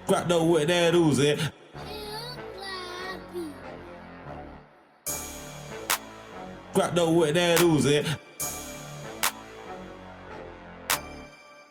Scrapped up with that Uzi. Scrapped up with that Uzi.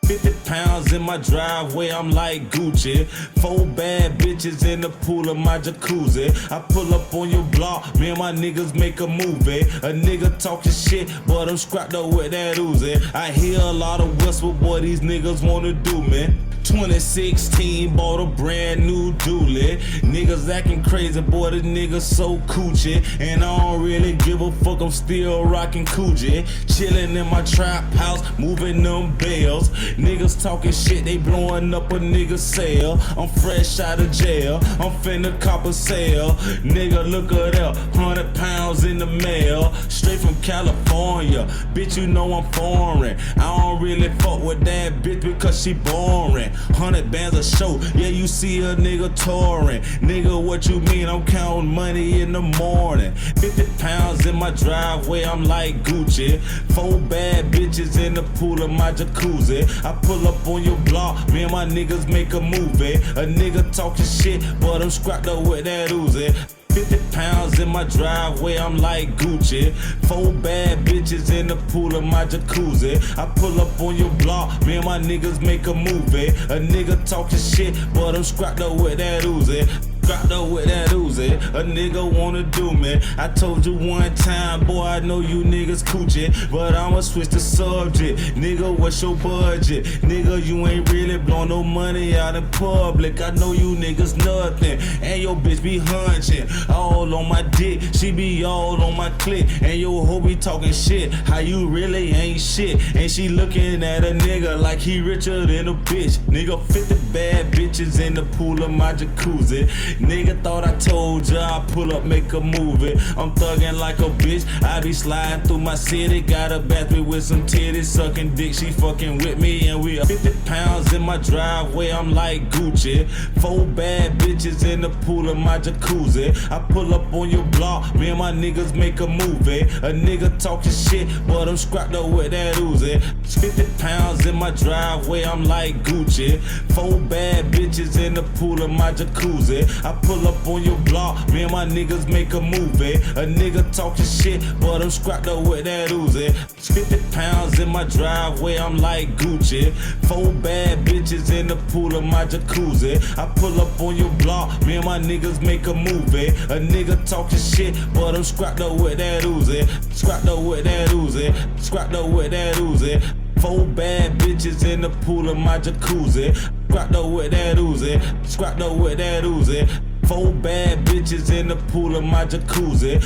50 pounds in my driveway, I'm like Gucci. 4 bad bitches in the pool of my jacuzzi. I pull up on your block, me and my niggas make a movie. A nigga talking shit, but I'm scrapped up with that Uzi. I hear a lot of whisper, boy, these niggas wanna do me. 2016, bought a brand new dually. Niggas acting crazy, boy, the niggas so coochie. And I don't really give a fuck, I'm still rocking Coogee. Chillin' in my trap house, moving them bells. Niggas talking shit, they blowing up a nigga's cell. I'm fresh out of jail, I'm finna cop a sale. Nigga, look at that, 100 pounds in the mail. Straight from California, bitch, you know I'm foreign. I don't really fuck with that bitch because she boring. 100 bands a show, yeah, you see a nigga touring. Nigga, what you mean? I'm counting money in the morning. 50 pounds in my driveway, I'm like Gucci. 4 bad bitches in the pool of my jacuzzi. I pull up on your block, me and my niggas make a movie. A nigga talking shit, but I'm scrapped up with that Uzi. 50 pounds in my driveway, I'm like Gucci. 4 bad bitches in the pool of my jacuzzi. I pull up on your block, me and my niggas make a movie. A nigga talking shit, but I'm scrapped up with that Uzi. Scrapped up with that Uzi, a nigga wanna do me. I told you one time, boy, I know you niggas coochie, but I'ma switch the subject. Nigga, what's your budget? Nigga, you ain't really blowing no money out in public. I know you niggas nothing, and your bitch be hunching. All on my dick, she be all on my click. And your hoe be talking shit, how you really ain't shit. And she looking at a nigga like he richer than a bitch. Nigga, 50 bad bitches in the pool of my jacuzzi. Nigga thought I told ya, I pull up, make a movie. I'm thuggin' like a bitch, I be sliding through my city. Got a bathroom with some titties, sucking dick, she fucking with me. And we 50 pounds in my driveway, I'm like Gucci. 4 bad bitches in the pool of my jacuzzi. I pull up on your block, me and my niggas make a movie. A nigga talking shit, but I'm scrapped up with that Uzi. 50 pounds in my driveway, I'm like Gucci. 4 bad bitches in the pool of my jacuzzi. I pull up on your block, me and my niggas make a movie. A nigga talking shit, but I'm scrapped up with that Uzi. 50 pounds in my driveway, I'm like Gucci. 4 bad bitches in the pool of my jacuzzi. I pull up on your block, me and my niggas make a movie. A nigga talking shit, but I'm scrapped up with that Uzi. Scrapped up with that Uzi. Scrapped up with that Uzi. 4 bad bitches in the pool of my jacuzzi. Scrapped up with that Uzi. Scrapped up with that Uzi. 4 bad bitches in the pool of my jacuzzi.